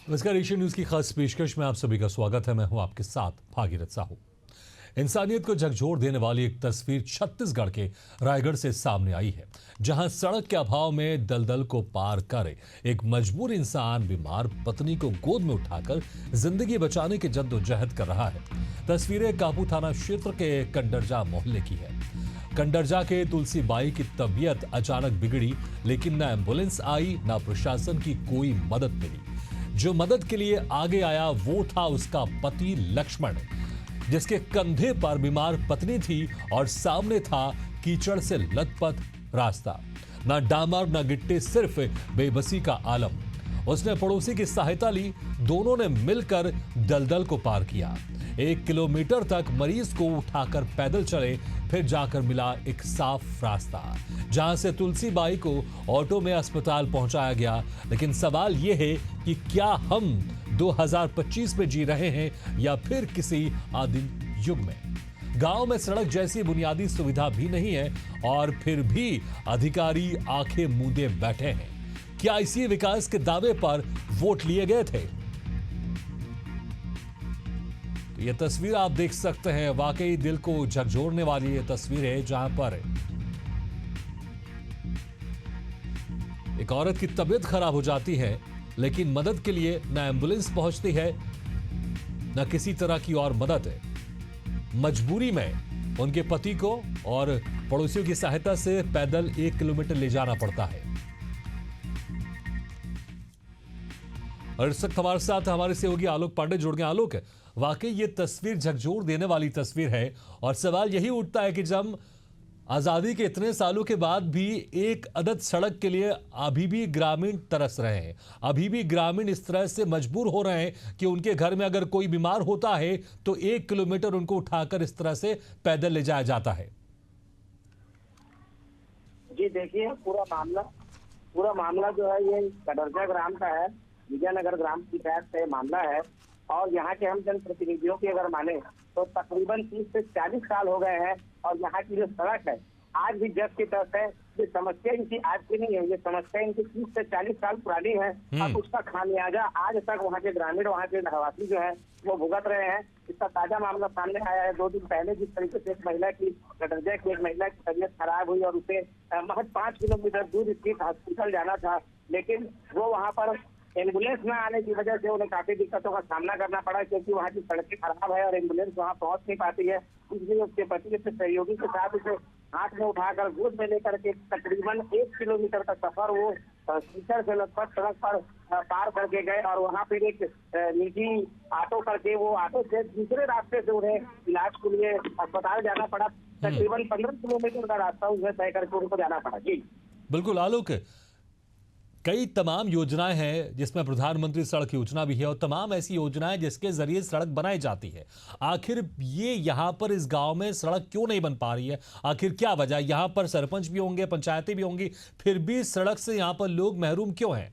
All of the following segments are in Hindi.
नमस्कार, एशियन न्यूज की खास पेशकश में आप सभी का स्वागत है। मैं हूं आपके साथ भागीरथ साहू। इंसानियत को झकझोर देने वाली एक तस्वीर छत्तीसगढ़ के रायगढ़ से सामने आई है, जहां सड़क के अभाव में दलदल को पार कर एक मजबूर इंसान बीमार पत्नी को गोद में उठाकर जिंदगी बचाने की जद्दोजहद कर रहा है। तस्वीरें कापू थाना क्षेत्र के कंडरजा मोहल्ले की है। कंडरजा के तुलसी बाई की तबीयत अचानक बिगड़ी, लेकिन न एम्बुलेंस आई न प्रशासन की कोई मदद मिली। जो मदद के लिए आगे आया वो था उसका पति लक्ष्मण, जिसके कंधे पर बीमार पत्नी थी और सामने था कीचड़ से लथपथ रास्ता। न डामर न गिट्टी, सिर्फ बेबसी का आलम। उसने पड़ोसी की सहायता ली, दोनों ने मिलकर दलदल को पार किया। 1 किलोमीटर तक मरीज को उठाकर पैदल चले, फिर जाकर मिला एक साफ रास्ता, जहां से तुलसी बाई को ऑटो में अस्पताल पहुंचाया गया। लेकिन सवाल यह है कि क्या हम 2025 में जी रहे हैं या फिर किसी आदिम युग में। गांव में सड़क जैसी बुनियादी सुविधा भी नहीं है और फिर भी अधिकारी आंखें मूंदे बैठे हैं। क्या इसी विकास के दावे पर वोट लिए गए थे? ये तस्वीर आप देख सकते हैं, वाकई दिल को झकझोरने वाली ये तस्वीर है, जहां पर एक औरत की तबीयत खराब हो जाती है, लेकिन मदद के लिए न एम्बुलेंस पहुंचती है न किसी तरह की और मदद है। मजबूरी में उनके पति को और पड़ोसियों की सहायता से पैदल 1 किलोमीटर ले जाना पड़ता है। और इस वक्त हमारे साथ हमारे सहयोगी आलोक पांडे जुड़ गए। आलोक, वाकई ये तस्वीर झकझोर देने वाली तस्वीर है और सवाल यही उठता है कि जब आजादी के इतने सालों के बाद भी एक अदद सड़क के लिए अभी भी ग्रामीण तरस रहे हैं, अभी भी ग्रामीण इस तरह से मजबूर हो रहे हैं कि उनके घर में अगर कोई बीमार होता है तो 1 किलोमीटर उनको उठाकर इस तरह से पैदल ले जाया जाता है। जी देखिए, पूरा मामला जो है ये कंडरजा ग्राम का है, विजयनगर ग्राम पंचायत से मामला है। और यहाँ के हम जनप्रतिनिधियों की अगर माने तो तकरीबन 30 से 40 साल हो गए हैं और यहाँ की जो सड़क है आज भी जस की तस है। ये समस्या इनकी आज की नहीं है, ये समस्या इनकी 30 से 40 साल पुरानी है और उसका खामियाजा आज तक वहाँ के ग्रामीण, वहाँ के रहवासी जो है वो भुगत रहे हैं। इसका ताजा मामला सामने आया है 2 दिन पहले, जिस तरीके से एक महिला की कंडरजा की एक महिला की तबीयत खराब हुई और उसे महज 5 किलोमीटर दूर स्थित हॉस्पिटल जाना था, लेकिन वो वहाँ पर एम्बुलेंस न आने की वजह से उन्हें काफी दिक्कतों का सामना करना पड़ा, क्योंकि वहाँ की सड़कें खराब है और एम्बुलेंस वहाँ पहुंच नहीं पाती है। इसलिए उसके पति के सहयोगी के साथ उसे हाथ में उठाकर गोद में लेकर के तकरीबन 1 किलोमीटर का सफर वो कीचड़ से लथपथ सड़क पर पार करके गए और वहाँ फिर एक निजी ऑटो करके वो ऑटो से दूसरे रास्ते से उन्हें इलाज के लिए अस्पताल जाना पड़ा। तकरीबन 15 किलोमीटर का रास्ता उन्हें तय करके उनको जाना पड़ा। जी बिल्कुल आलोक, कई तमाम योजनाएं हैं जिसमें प्रधानमंत्री सड़क योजना भी है और तमाम ऐसी योजनाएं जिसके जरिए सड़क बनाई जाती है। आखिर ये यहाँ पर इस गांव में सड़क क्यों नहीं बन पा रही है? आखिर क्या वजह? यहाँ पर सरपंच भी होंगे, पंचायतें भी होंगी, फिर भी सड़क से यहाँ पर लोग महरूम क्यों हैं?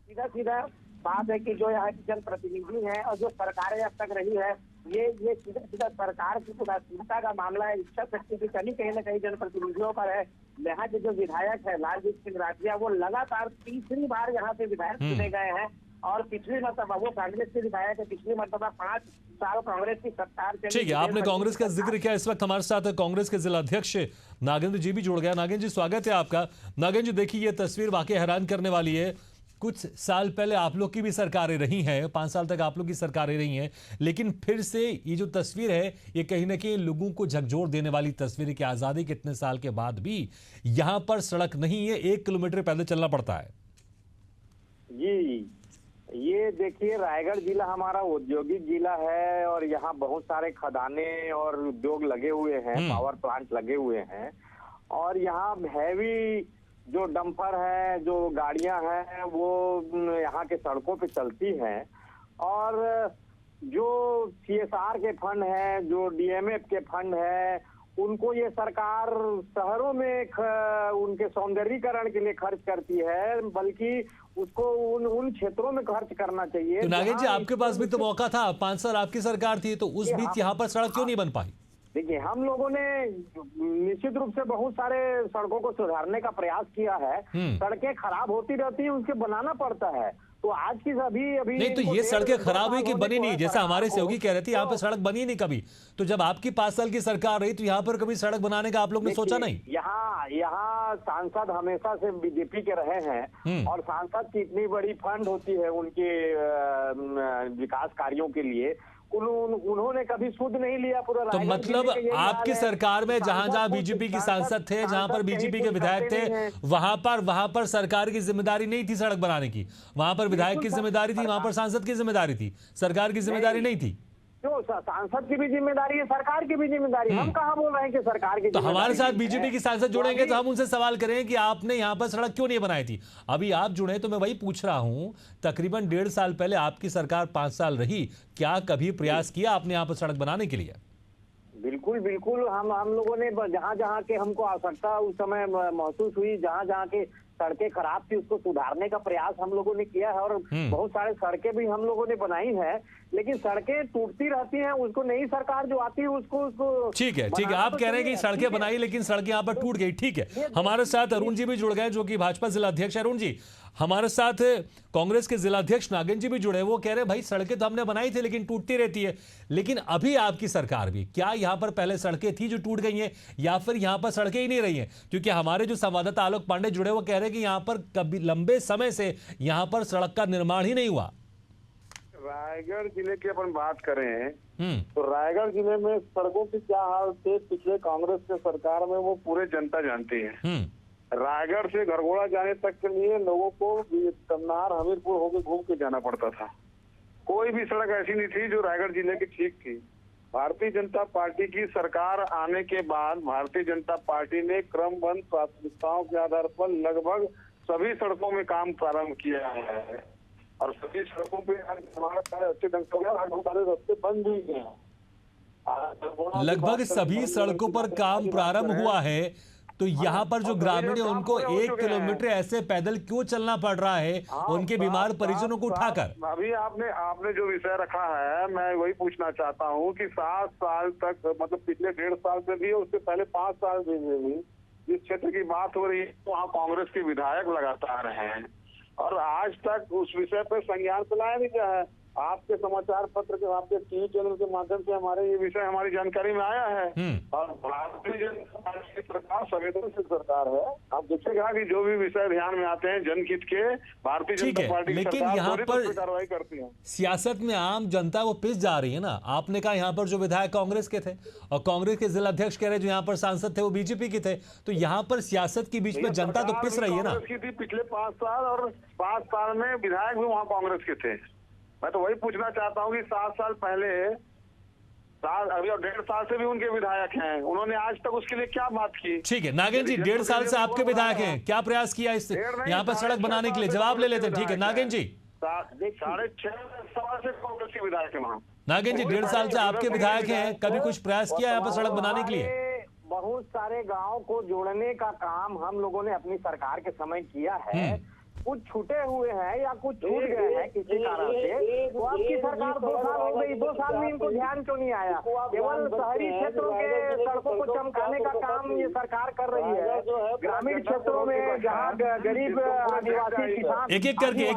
सीधा बात है कि जो यहाँ की जनप्रतिनिधि है और जो सरकारें अब तक रही है, ये सीधा सरकार की उदासीनता का मामला है। इच्छा शक्ति की कमी कहीं न कहीं जनप्रतिनिधियों पर है। यहाँ के जो विधायक है लालजीत सिंह राठिया, वो लगातार तीसरी बार यहाँ से विधायक चुने गए हैं और पिछली मरतबा वो कांग्रेस के विधायक है। पिछली मरतबा 5 साल कांग्रेस की सरकार चली। ठीक है, आपने कांग्रेस का जिक्र किया। इस वक्त हमारे साथ कांग्रेस के जिला अध्यक्ष नागेंद्र जी भी जुड़ गया। नागेंद्र जी, स्वागत है आपका। नागेंद्र जी, देखिए ये तस्वीर वाकई हैरान करने वाली है। कुछ साल पहले आप लोग की भी सरकारें रही हैं, 5 साल तक आप लोग की सरकारें रही हैं, लेकिन फिर से ये जो तस्वीर है ये कहीं ना कहीं लोगों को झकझोर देने वाली तस्वीर है कि आजादी के इतने साल के बाद भी यहां पर सड़क नहीं है, 1 किलोमीटर पैदल चलना पड़ता है। जी, ये देखिए, रायगढ़ जिला हमारा औद्योगिक जिला है और यहाँ बहुत सारे खदाने और उद्योग लगे हुए हैं, पावर प्लांट लगे हुए हैं और यहाँ हैवी जो डंपर है, जो गाड़ियां हैं, वो यहाँ के सड़कों पे चलती हैं और जो CSR के फंड हैं, जो DMF के फंड है, उनको ये सरकार शहरों में उनके सौंदर्यीकरण के लिए खर्च करती है, बल्कि उसको उन क्षेत्रों में खर्च करना चाहिए। तो नागेंद्र जी, आपके पास भी तो मौका था, 5 साल आपकी सरकार थी, तो उस बीच यहाँ पर सड़क क्यों नहीं बन पाई? देखिए, हम लोगों ने निश्चित रूप से बहुत सारे सड़कों को सुधारने का प्रयास किया है। सड़कें खराब होती रहती है, उसके बनाना पड़ता है। तो आज की अभी अभी नहीं तो इनको ये 1.5 सड़कें दो खराब हुई साल कि होने बनी को नहीं, है जैसा सरकार हमारे को। सहयोगी कह रहे थे यहाँ पे तो सड़क बनी नहीं कभी। तो जब आपकी 5 साल की सरकार रही तो यहाँ पर कभी सड़क बनाने का आप लोग ने सोचा देखिए, नहीं? यहाँ यहाँ सांसद हमेशा से बीजेपी के रहे हैं और सांसद की इतनी बड़ी फंड होती है उनके विकास कार्यों के लिए, उन्होंने कभी सुध नहीं लिया पूरा तो रायगढ़ मतलब जिले के यही हाल आपकी है। सरकार में जहां सांसद जहां कुछ- बीजेपी की सांसद थे, जहां पर सांसद बीजेपी कहीं के कुछ विधायक करते नहीं थे, हैं। वहां पर सरकार की जिम्मेदारी नहीं थी सड़क बनाने की। वहां पर विधायक की बिल्कुल सर, जिम्मेदारी थी, वहां पर सांसद की जिम्मेदारी थी, सरकार की जिम्मेदारी नहीं थी। क्यों सांसद की भी जिम्मेदारी है, सरकार की भी जिम्मेदारी है। हम कहाँ बोल रहे हैं कि सरकार की तो हमारे जिम्मेदारी साथ नहीं बीजेपी है। की सांसद जुड़ेंगे अभी- तो हम उनसे सवाल करें कि आपने यहाँ पर सड़क क्यों नहीं बनाई थी। अभी आप जुड़े तो मैं वही पूछ रहा हूं, तकरीबन 1.5 साल पहले आपकी सरकार 5 साल रही, क्या कभी प्रयास किया आपने यहाँ पर सड़क बनाने के लिए? बिल्कुल बिल्कुल, हम लोगों ने जहाँ जहाँ के हमको आवश्यकता उस समय महसूस हुई, जहाँ जहाँ के सड़कें खराब थी उसको सुधारने का प्रयास हम लोगों ने किया है और बहुत सारे सड़कें भी हम लोगों ने बनाई है, लेकिन सड़कें टूटती रहती हैं। उसको नई सरकार जो आती है उसको ठीक है, ठीक है, बनाना आप तो कह रहे हैं कि चाहिए, सड़कें ठीक है। बनाई लेकिन सड़कें यहाँ पर टूट गई। ठीक है, हमारे साथ अरुण जी भी जुड़ गए जो कि भाजपा जिला अध्यक्ष है। अरुण जी, हमारे साथ कांग्रेस के जिला अध्यक्ष नागेंद्र जी भी जुड़े, वो कह रहे हैं भाई सड़कें तो हमने बनाई थी लेकिन टूटती रहती है। लेकिन अभी आपकी सरकार भी, क्या यहाँ पर पहले सड़कें थी जो टूट गई हैं या फिर यहाँ पर सड़कें ही नहीं रही हैं? क्योंकि हमारे जो संवाददाता आलोक पांडे जुड़े वो कह रहे हैं कि यहाँ पर कभी लंबे समय से यहाँ पर सड़क का निर्माण ही नहीं हुआ। रायगढ़ जिले की अपन बात करें हम्म तो रायगढ़ जिले में सड़कों की क्या हाल थे पिछले कांग्रेस के सरकार में, वो पूरे जनता जानती है। हम्म रायगढ़ से घरघोड़ा जाने तक के लिए लोगों को तमनार हमीरपुर होकर घूम के जाना पड़ता था। कोई भी सड़क ऐसी नहीं थी जो रायगढ़ जिले की ठीक थी। भारतीय जनता पार्टी की सरकार आने के बाद भारतीय जनता पार्टी ने क्रमबद्ध प्राथमिकताओं के आधार पर लगभग सभी सड़कों में काम प्रारंभ किया है और सभी सड़कों पे आज हमारा कार्य अच्छे ढंग से हो गया। आज बहुत सारे रास्ते बंद भी गए हैं। लगभग सभी सड़कों पर काम प्रारंभ हुआ है, तो यहाँ पर जो ग्रामीण है उनको 1 किलोमीटर ऐसे पैदल क्यों चलना पड़ रहा है उनके बीमार परिजनों को उठाकर? अभी आपने जो विषय रखा है, मैं वही पूछना चाहता हूँ कि 7 साल तक, मतलब पिछले 1.5 साल से भी, उससे पहले 5 साल से भी जिस क्षेत्र की बात हो रही है वहाँ कांग्रेस के विधायक लगातार हैं और आज तक उस विषय पर संज्ञान तो लाया नहीं गया है। आपके समाचार पत्र के, आपके टीवी चैनल के माध्यम से हमारे ये विषय हमारी जानकारी में आया है और भारतीय जनता पार्टी की सरकार संवेदनशील सरकार है। आप देखिएगा कि जो भी विषय ध्यान में आते हैं जनहित के, भारतीय ठीक जनता है, पार्टी की लेकिन सरकार यहाँ त्वरित पर रूप से कार्रवाई करती है। सियासत में आम जनता वो पिस जा रही है ना। आपने कहा यहाँ पर जो विधायक कांग्रेस के थे और कांग्रेस के जिला अध्यक्ष कह रहे जो यहाँ पर सांसद थे वो बीजेपी के थे, तो यहाँ पर सियासत के बीच में जनता तो पिस रही है ना। कांग्रेस की थी पिछले 5 साल और 5 साल में विधायक भी वहाँ कांग्रेस के थे। मैं तो वही पूछना चाहता हूँ कि 7 साल पहले अभी और 1.5 साल से भी उनके विधायक हैं, उन्होंने आज तक उसके लिए क्या बात की? ठीक है नागेंद्र जी, 1.5 साल से आपके विधायक हैं, क्या प्रयास किया इस यहाँ पर सड़क बनाने के लिए? जवाब ले लेते हैं। ठीक है नागेंद्र जी, 6.5 साल से कांग्रेस के विधायक है वहाँ। नागेंद्र जी 1.5 साल से आपके विधायक हैं, कभी कुछ प्रयास किया यहाँ पर सड़क बनाने के लिए? बहुत सारे गांव को जोड़ने का काम हम लोगों ने अपनी सरकार के समय किया है। कुछ छूटे हुए हैं या कुछ छूट गए हैं किसी कारण से, तो आपकी सरकार 2 साल हो गई, 2 साल में इनको ध्यान क्यों नहीं आया? केवल शहरी क्षेत्रों के सड़कों को चमकाने का काम ये सरकार कर रही है। ग्रामीण क्षेत्रों में जहाँ गरीब आदिवासी किसान, एक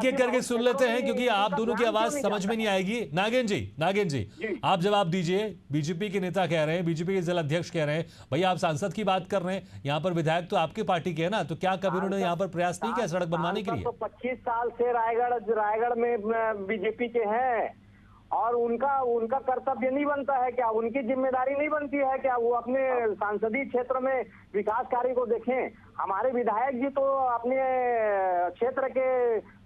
एक करके सुन लेते हैं क्योंकि आप दोनों की आवाज समझ में नहीं आएगी। नागेंद्र जी आप जवाब दीजिए। बीजेपी के नेता कह रहे हैं, बीजेपी के जिला अध्यक्ष कह रहे हैं, भैया आप सांसद की बात कर रहे हैं, यहाँ पर विधायक तो आपकी पार्टी के है ना, तो क्या कभी उन्होंने यहाँ पर प्रयास नहीं किया सड़क बनवाने के लिए? तो 25 साल से रायगढ़ में बीजेपी के हैं और उनका कर्तव्य नहीं बनता है क्या? उनकी जिम्मेदारी नहीं बनती है क्या? वो अपने सांसदीय क्षेत्र में विकास कार्य को देखें। हमारे विधायक जी तो अपने क्षेत्र के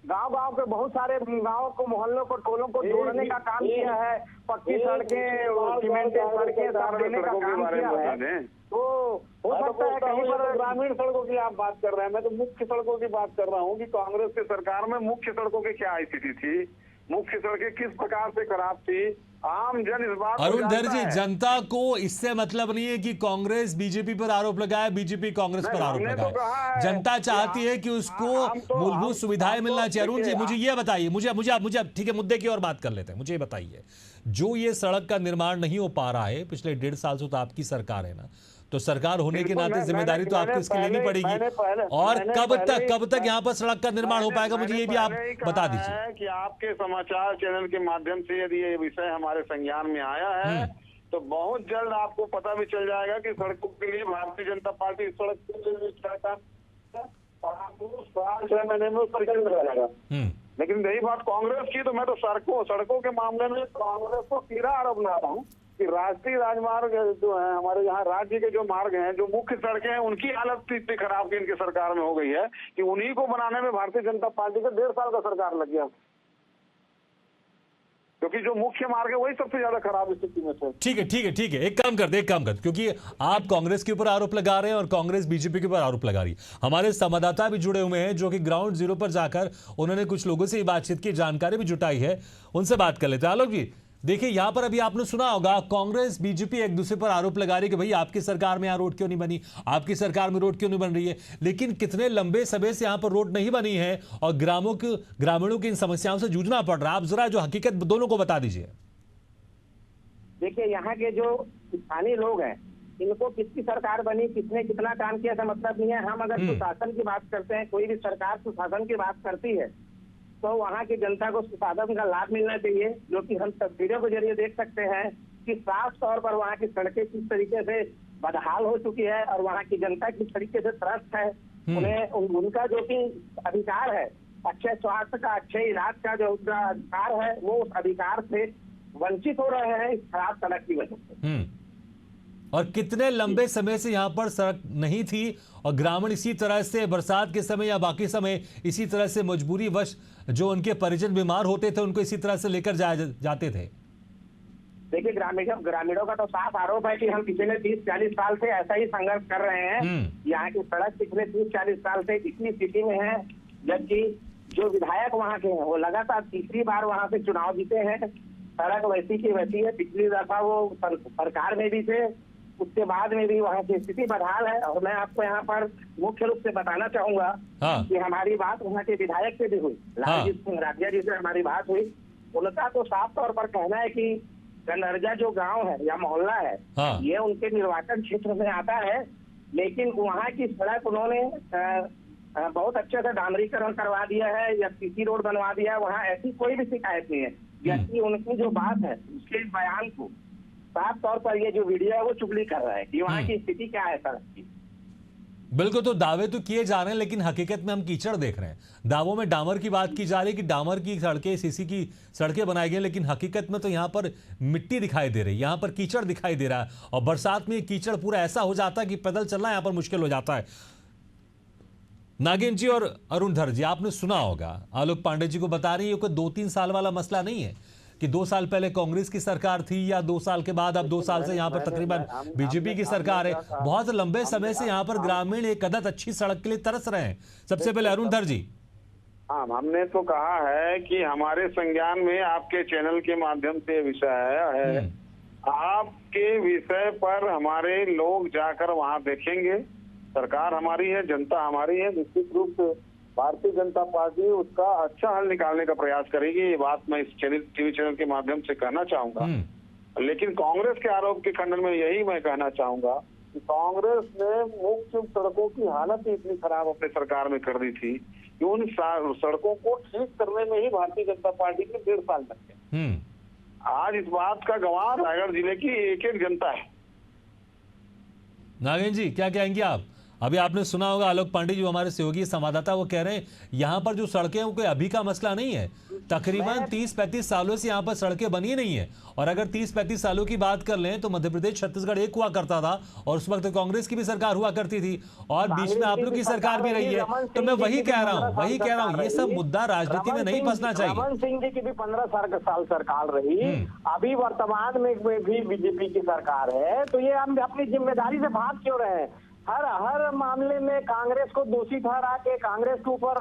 गांव के बहुत सारे गांवों को, मोहल्लों को, टोलों को जोड़ने का काम किया है। पक्की सड़कें, सीमेंटेड सड़कें सब देने का काम किया है। तो हो सकता है कहीं पर ग्रामीण सड़कों की आप बात कर रहे हैं, मैं तो मुख्य सड़कों की बात कर रहा हूँ कि कांग्रेस की सरकार में मुख्य सड़कों की क्या स्थिति थी, मुख्य सड़कें किस प्रकार से खराब थी, आम जन इस बात अरुण धर जी, जनता को इससे मतलब नहीं है कि कांग्रेस बीजेपी पर आरोप लगाए, बीजेपी कांग्रेस पर आरोप लगाए। जनता चाहती है कि उसको मूलभूत सुविधाएं मिलना चाहिए। अरुण जी मुझे ये बताइए, मुझे ठीक है मुद्दे की ओर बात कर लेते हैं। मुझे बताइए, जो ये सड़क का निर्माण नहीं हो पा रहा है पिछले 1.5 साल से, तो आपकी सरकार है ना, तो सरकार होने के बिल्कुल, नाते मैं- जिम्मेदारी तो मैंने आपको इसकी लेनी पहले- पड़ेगी। मैंने- और मैंने कब पहले ही तक यहाँ पर सड़क का निर्माण हो पाएगा, मुझे ये भी आप मैंने ही बता कहा दीजिए। है कि आपके समाचार चैनल के माध्यम से यदि ये विषय हमारे संज्ञान में आया है तो बहुत जल्द आपको पता भी चल जाएगा कि सड़कों के लिए भारतीय जनता पार्टी इस सड़क के लिए क्या काम है, और आपको 6 महीने में उस पर जल्द मिल जाएगा। लेकिन रही बात कांग्रेस की, तो मैं तो सड़कों के मामले में कांग्रेस को सीधा आरोप लगाता हूँ कि राष्ट्रीय राजमार्ग जो है, हमारे यहाँ राज्य के जो मार्ग हैं, जो मुख्य सड़कें हैं, उनकी हालत इतनी खराब की इनकी सरकार में हो गई है कि उन्हीं को बनाने में भारतीय जनता पार्टी का 1.5 साल का सरकार लग गया, क्योंकि जो मुख्य मार्ग है वही सबसे ज्यादा खराब स्थिति में थे। ठीक है, एक काम करते, क्योंकि आप कांग्रेस के ऊपर आरोप लगा रहे हैं और कांग्रेस बीजेपी के ऊपर आरोप लगा रही है। हमारे संवाददाता भी जुड़े हुए हैं जो कि ग्राउंड जीरो पर जाकर उन्होंने कुछ लोगों से बातचीत की, जानकारी भी जुटाई है, उनसे बात कर लेते हैं। आलोक जी, देखिए यहां पर अभी आपने सुना होगा कांग्रेस बीजेपी एक दूसरे पर आरोप लगा रही है कि भाई आपकी सरकार में यहां रोड क्यों नहीं बनी, आपकी सरकार में रोड क्यों नहीं बन रही है। लेकिन कितने लंबे समय से यहां पर रोड नहीं बनी है और ग्रामीणों की इन समस्याओं से जूझना पड़ रहा है। आप जरा जो हकीकत दोनों को बता दीजिए। देखिए, यहाँ के जो स्थानीय लोग हैं, इनको किसकी सरकार बनी, किसने कितना काम किया, ऐसा मतलब नहीं है। हम अगर सुशासन की बात करते हैं, कोई भी सरकार सुशासन की बात करती है, तो वहाँ की जनता को सुशासन का लाभ मिलना चाहिए, जो कि हम तस्वीरों के जरिए देख सकते हैं कि साफ तौर पर वहाँ की सड़कें किस तरीके से बदहाल हो चुकी है और वहाँ की जनता किस तरीके से त्रस्त है। उन्हें उनका जो कि अधिकार है, अच्छे स्वास्थ्य का, अच्छे इलाज का जो उनका अधिकार है, वो उस अधिकार से वंचित हो रहे हैं इस खराब सड़क की वजह से। और कितने लंबे समय से यहाँ पर सड़क नहीं थी और ग्रामीण इसी तरह से बरसात के समय या बाकी समय इसी तरह से मजबूरी वश जो उनके परिजन बीमार होते थे उनको इसी तरह से लेकर जाते थे। देखिए, ग्रामीणों का तो साफ आरोप है कि हम पिछले 30-40 साल से ऐसा ही संघर्ष कर रहे हैं। यहाँ की सड़क पिछले 30-40 साल से इतनी स्थिति में है, जबकि जो विधायक वहाँ के हैं वो लगातार तीसरी बार वहाँ से चुनाव जीते हैं। सड़क वैसी की वैसी है। पिछली दफा वो सरकार में भी थे, उसके बाद में भी वहाँ की स्थिति बदहाल है। और मैं आपको यहाँ पर मुख्य रूप से बताना चाहूंगा कि हमारी बात वहाँ के विधायक से भी हुई, लालजीत सिंह राठिया जी से हमारी बात हुई। उनका तो साफ तौर पर कहना है कि गनरजा जो गांव है या मोहल्ला है, ये उनके निर्वाचन क्षेत्र में आता है, लेकिन वहाँ की सड़क उन्होंने बहुत अच्छे से डामरीकरण करवा दिया है या सीसी रोड बनवा दिया है। वहाँ ऐसी कोई भी शिकायत नहीं है, जबकि उनकी जो बात है उसके बयान को साफ तौर पर ये जो वीडियो है वो चुगली कर रहा है कि वहाँ की स्थिति क्या है सड़क की। बिल्कुल, तो दावे तो किए जा रहे हैं लेकिन हकीकत में हम कीचड़ देख रहे हैं। दावों में डामर की बात की जा रही है कि डामर की सड़कें, सीसी की सड़कें बनाई गई, लेकिन हकीकत में तो यहाँ पर मिट्टी दिखाई दे रही है, यहाँ पर कीचड़ दिखाई दे रहा है। और बरसात में कीचड़ पूरा ऐसा हो जाता है कि पैदल चलना यहाँ पर मुश्किल हो जाता है। नागिन जी और अरुणधर जी, आपने सुना होगा आलोक पांडे जी को बता रही है कि 2-3 साल वाला मसला नहीं है कि 2 साल पहले कांग्रेस की सरकार थी या 2 साल के बाद अब 2 साल से यहाँ पर तकरीबन बीजेपी की सरकार है। बहुत लंबे समय से यहाँ पर ग्रामीण एक अदद अच्छी सड़क के लिए तरस रहे हैं। सबसे पहले अरुणधर जी। हाँ, हमने तो कहा है कि हमारे संज्ञान में आपके चैनल के माध्यम से विषय है। आपके विषय पर हमारे लोग जाकर वहाँ देखेंगे। सरकार हमारी है, जनता हमारी है, निश्चित रूप से भारतीय जनता पार्टी उसका अच्छा हल निकालने का प्रयास करेगी। ये बात मैं इस टीवी चैनल के माध्यम से कहना चाहूंगा। लेकिन कांग्रेस के आरोप के खंडन में यही मैं कहना चाहूंगा कि कांग्रेस ने मुख्य सड़कों की हालत ही इतनी खराब अपने सरकार में कर दी थी कि उन सड़कों को ठीक करने में ही भारतीय जनता पार्टी के 1.5 साल लग गए। आज इस बात का गवाह रायगढ़ जिले की एक जनता है। नागिन जी, क्या कहेंगे आप? अभी आपने सुना होगा आलोक पांडे जो हमारे सहयोगी संवाददाता वो कह रहे हैं यहाँ पर जो सड़कें हैं कोई अभी का मसला नहीं है। तकरीबन 30-35 सालों से यहाँ पर सड़कें बनी नहीं है। और अगर 30-35 सालों की बात कर लें तो मध्य प्रदेश छत्तीसगढ़ एक हुआ करता था और उस वक्त कांग्रेस की भी सरकार हुआ करती थी और बीच में आप लोग की सरकार भी रही है। तो मैं वही कह रहा हूँ ये सब मुद्दा राजनीति में नहीं फंसना चाहिए। रमन सिंह जी की भी 15 साल सरकार रही, अभी वर्तमान में भी बीजेपी की सरकार है, तो ये हम अपनी जिम्मेदारी से भाग क्यों रहे हैं? हर मामले में कांग्रेस को दोषी ठहरा के कांग्रेस के ऊपर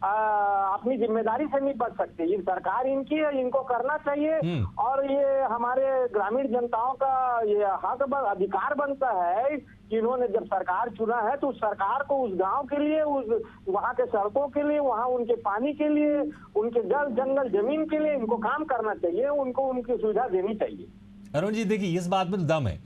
अपनी जिम्मेदारी से नहीं बच सकती। ये सरकार इनकी है, इनको करना चाहिए। और ये हमारे ग्रामीण जनताओं का ये हक अधिकार बनता है कि इन्होंने जब सरकार चुना है तो उस सरकार को उस गांव के लिए, उस वहाँ के सड़कों के लिए, वहाँ उनके पानी के लिए, उनके जल जंगल जमीन के लिए इनको काम करना चाहिए, उनको उनकी सुविधा देनी चाहिए। अरुण जी देखिए, इस बात में दम है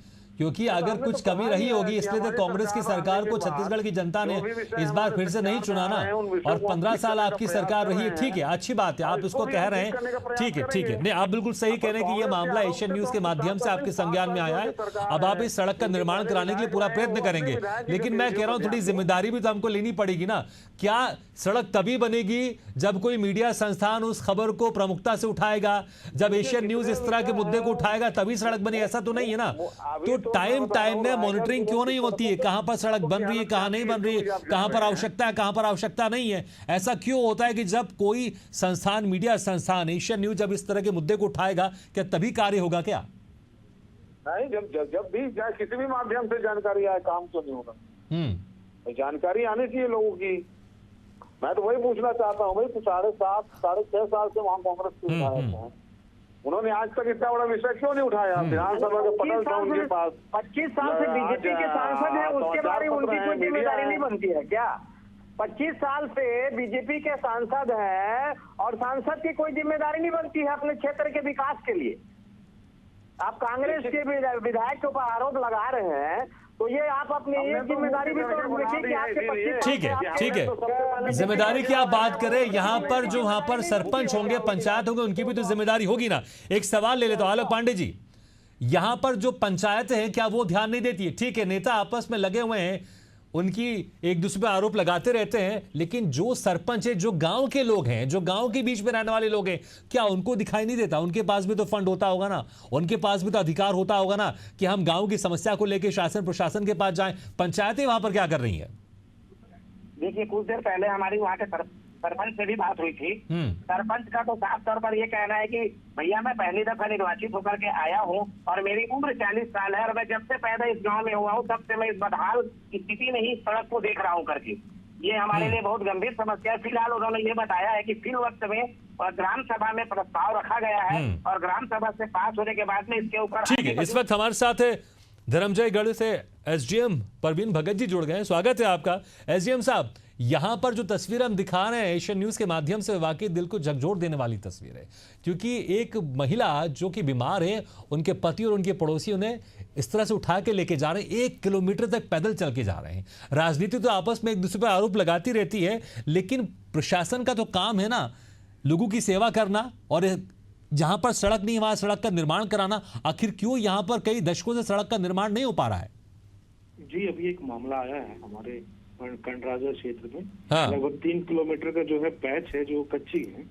क्योंकि अगर कुछ कमी रही होगी इसलिए तो कांग्रेस की सरकार को छत्तीसगढ़ की जनता ने इस बार फिर से नहीं चुना ना, और 15 साल आपकी सरकार रही है। ठीक है, अच्छी बात है, आप इसको कह रहे हैं, ठीक है, नहीं आप बिल्कुल सही कह रहे हैं कि ये मामला एशियन न्यूज के माध्यम से आपके संज्ञान में आया है। अब आप इस सड़क का निर्माण कराने के लिए पूरा प्रयत्न करेंगे, लेकिन मैं कह रहा हूं थोड़ी जिम्मेदारी भी तो हमको लेनी पड़ेगी ना। क्या सड़क तभी बनेगी जब कोई मीडिया संस्थान उस खबर को प्रमुखता से उठाएगा, जब एशियन न्यूज इस तरह के मुद्दे को उठाएगा तभी सड़क बनी, ऐसा तो नहीं है ना। तो टाइम में मॉनिटरिंग क्यों नहीं होती है, कहां पर सड़क बन रही है, कहां नहीं बन रही है, कहां पर आवश्यकता है, कहां पर आवश्यकता नहीं है। ऐसा क्यों होता है कि जब कोई संस्थान, मीडिया संस्थान, एशियन न्यूज जब इस तरह के मुद्दे को उठाएगा क्या तभी कार्य होगा क्या? नहीं, जब भी चाहे किसी भी माध्यम से जानकारी आए, काम तो नहीं होगा। जानकारी आनी चाहिए लोगों की। मैं तो वही पूछना चाहता हूँ भाई, 7.5 साल से वहाँ कांग्रेस के विधायक हैं, उन्होंने आज तक इतना बड़ा विषय क्यों नहीं उठाया? विधानसभा के पटल था उनके पास, 25 साल से बीजेपी के सांसद हैं, उसके बारे में उनकी कोई जिम्मेदारी नहीं बनती है क्या? 25 साल से बीजेपी के सांसद हैं और सांसद की कोई जिम्मेदारी नहीं बनती है अपने क्षेत्र के विकास के लिए। आप कांग्रेस के विधायक के ऊपर आरोप लगा रहे हैं, तो ये आप अपनी एक जिम्मेदारी भी तो देखिए कि आपके 25 ठीक है, जिम्मेदारी की आप बात करें, यहाँ पर जो वहां पर सरपंच होंगे, पंचायत होंगे, उनकी भी तो जिम्मेदारी होगी ना। एक सवाल ले लेता हूं आलोक पांडे जी, यहां पर जो पंचायतें हैं क्या वो ध्यान नहीं देती है? ठीक है, नेता आपस में लगे हुए हैं, उनकी एक दूसरे पर आरोप लगाते रहते हैं, लेकिन जो सरपंच है, जो गांव के लोग हैं, जो गांव के बीच में रहने वाले लोग हैं, क्या उनको दिखाई नहीं देता? उनके पास भी तो फंड होता होगा ना, उनके पास भी तो अधिकार होता होगा ना कि हम गांव की समस्या को लेकर शासन प्रशासन के पास जाएं। पंचायतें वहां पर क्या कर रही हैं? देखिए, कुछ देर पहले हमारी वहाँ के सरपंच से भी बात हुई थी। सरपंच का तो साफ तौर पर ये कहना है कि भैया मैं पहली दफा निर्वाचित होकर के आया हूँ और मेरी उम्र 40 साल है और मैं जब से पैदा इस गांव में हुआ हूँ तब से मैं इस बदहाल स्थिति में ही सड़क को देख रहा हूँ करके। ये हमारे लिए बहुत गंभीर समस्या है। फिलहाल उन्होंने ये बताया है कि फिर वक्त में ग्राम सभा में प्रस्ताव रखा गया है और ग्राम सभा से पास होने के बाद में इसके ऊपर। ठीक है, इस वक्त हमारे साथ है धर्मजयगढ़ से एसडीएम परवीन भगत जी जुड़ गए हैं। स्वागत है आपका एसडीएम साहब। यहां पर जो तस्वीर हम दिखा रहे हैं एशियन न्यूज के माध्यम से, वाकई दिल को झकझोर देने वाली तस्वीर है, क्योंकि एक महिला जो कि बीमार है, उनके पति और उनके पड़ोसी उन्हें इस तरह से उठा के लेके जा रहे हैं, 1 किलोमीटर तक पैदल चल के जा रहे हैं। राजनीति तो आपस में एक दूसरे पर आरोप लगाती रहती है, लेकिन प्रशासन का तो काम है ना लोगों की सेवा करना, और जहां पर सड़क नहीं वहां सड़क का निर्माण कराना। आखिर क्यों यहां पर कई दशकों से सड़क का निर्माण नहीं हो पा रहा है? जी, अभी एक मामला आया है हमारे कंडराजा क्षेत्र में। हाँ। लगभग 3 किलोमीटर का जो है पैच है जो कच्ची है,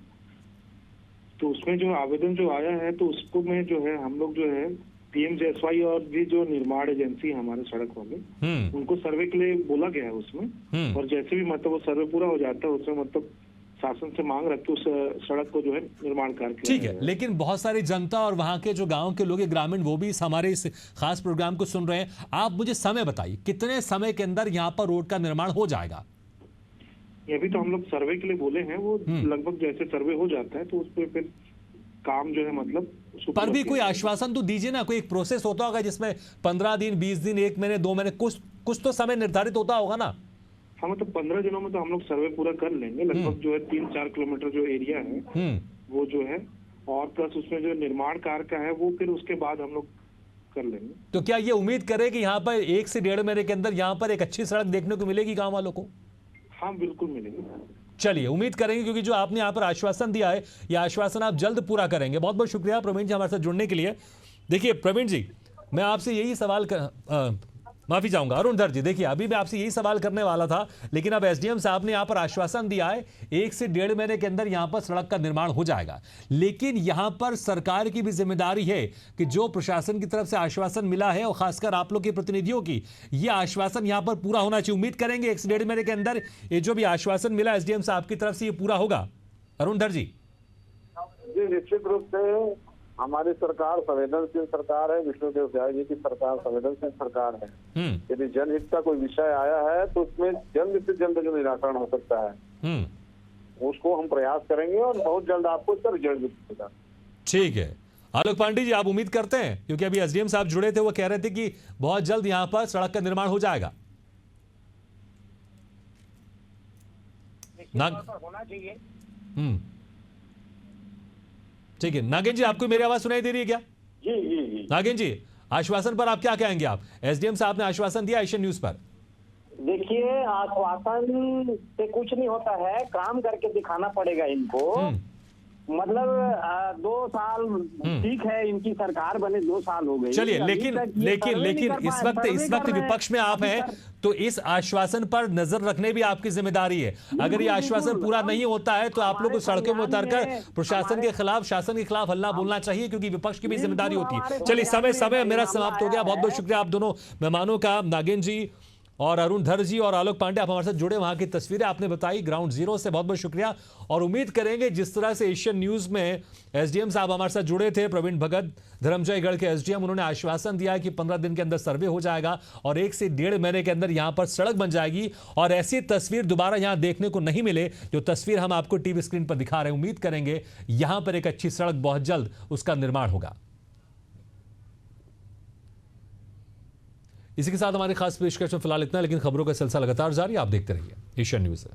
तो उसमें जो आवेदन जो आया है तो उसको में जो है हम लोग जो है PMJSY और भी जो निर्माण एजेंसी है हमारे सड़क वाले, उनको सर्वे के लिए बोला गया है उसमें। और जैसे भी मतलब वो सर्वे पूरा हो जाता है उसमें मतलब शासन से मांग रख के उस सड़क को जो है निर्माण कार्य किया। ठीक है, लेकिन बहुत सारी जनता और वहां के जो गांव के लोग ग्रामीण वो भी हमारे इस खास प्रोग्राम को सुन रहे हैं। आप मुझे समय बताइए, कितने समय के अंदर यहाँ पर रोड का निर्माण हो जाएगा? ये भी तो हम लोग सर्वे के लिए बोले हैं, वो लगभग जैसे सर्वे हो जाता है तो उस पर फिर काम जो है मतलब पर भी कोई आश्वासन तो दीजिए ना। कोई एक प्रोसेस होता होगा जिसमें 15 दिन, 20 दिन, 1 महीने, 2 महीने, कुछ तो समय निर्धारित होता होगा ना। हाँ, मतलब 15 दिनों में तो हम लोग सर्वे पूरा कर लेंगे। लगभग जो है 3-4 किलोमीटर जो एरिया है वो जो है, और प्लस उसमें जो निर्माण कार्य का है वो फिर उसके बाद हम लोग कर लेंगे। तो क्या ये उम्मीद करें कि यहाँ पर 1 से 1.5 महीने के अंदर यहाँ पर एक अच्छी सड़क देखने को मिलेगी गाँव वालों को? हाँ, बिल्कुल मिलेगी। चलिए, उम्मीद करेंगे, क्योंकि जो आपने यहाँ पर आश्वासन दिया है यह आश्वासन आप जल्द पूरा करेंगे। बहुत बहुत शुक्रिया प्रवीण जी हमारे साथ जुड़ने के लिए। देखिए प्रवीण जी, मैं आपसे यही सवाल माफी चाहूंगा अरुणधर जी, देखिए अभी मैं आपसे यही सवाल करने वाला था, लेकिन अब एसडीएम साहब ने यहाँ पर आश्वासन दिया है 1 से 1.5 महीने के अंदर यहाँ पर सड़क का निर्माण हो जाएगा। लेकिन यहाँ पर सरकार की भी जिम्मेदारी है कि जो प्रशासन की तरफ से आश्वासन मिला है और खासकर आप लोग के प्रतिनिधियों की, ये आश्वासन यहाँ पर पूरा होना चाहिए। उम्मीद करेंगे 1 से 1.5 महीने के अंदर ये जो भी आश्वासन मिला एसडीएम साहब की तरफ से ये पूरा होगा। अरुणधर जी। निश्चित रूप से हमारी सरकार संवेदनशील सरकार है। विष्णुदेव साय जी की सरकार संवेदनशील सरकार है। यदि जनहित का कोई विषय आया है तो उसमें जल्द से जल्द जो निराकरण हो सकता है उसको हम प्रयास करेंगे और बहुत जल्द आपको इसका रिजल्ट मिलेगा। ठीक है आलोक पांडे जी, आप उम्मीद करते हैं, क्योंकि अभी एसडीएम साहब जुड़े थे, वो कह रहे थे कि बहुत जल्द यहाँ पर सड़क का निर्माण हो जाएगा। होना चाहिए। ठीक है नागेंद्र जी, आपको मेरी आवाज सुनाई दे रही है क्या? जी। नागेंद्र जी, आश्वासन पर आप क्या कहेंगे? आप एसडीएम साहब ने आश्वासन दिया एशियन न्यूज पर। देखिए, आश्वासन से कुछ नहीं होता है, काम करके दिखाना पड़ेगा इनको। मतलब 2 साल ठीक है, इनकी सरकार बने 2 साल हो गए। चलिए, लेकिन इस वक्त विपक्ष में आप हैं, तो इस आश्वासन पर नजर रखने भी आपकी जिम्मेदारी है। अगर ये आश्वासन पूरा नहीं होता है तो आप लोग को सड़कों में उतरकर प्रशासन के खिलाफ, शासन के खिलाफ हल्ला बोलना चाहिए, क्योंकि विपक्ष की भी जिम्मेदारी होती है। चलिए, समय मेरा समाप्त हो गया। बहुत बहुत शुक्रिया आप दोनों मेहमानों का, नागिन जी और अरुण धर जी और आलोक पांडे, आप हमारे साथ जुड़े, वहां की तस्वीरें आपने बताई ग्राउंड जीरो से। बहुत बहुत शुक्रिया। और उम्मीद करेंगे जिस तरह से एशियन न्यूज में एसडीएम साहब हमारे साथ जुड़े थे, प्रवीण भगत, धर्मजयगढ़ के एसडीएम, उन्होंने आश्वासन दिया कि 15 दिन के अंदर सर्वे हो जाएगा और 1 से 1.5 महीने के अंदर यहां पर सड़क बन जाएगी और ऐसी तस्वीर दोबारा यहां देखने को नहीं मिले जो तस्वीर हम आपको टीवी स्क्रीन पर दिखा रहे हैं। उम्मीद करेंगे यहां पर एक अच्छी सड़क बहुत जल्द उसका निर्माण होगा। इसी के साथ हमारी खास पेशकश में फिलहाल इतना, लेकिन खबरों का सिलसिला लगातार जारी, आप देखते रहिए एशियन न्यूज़।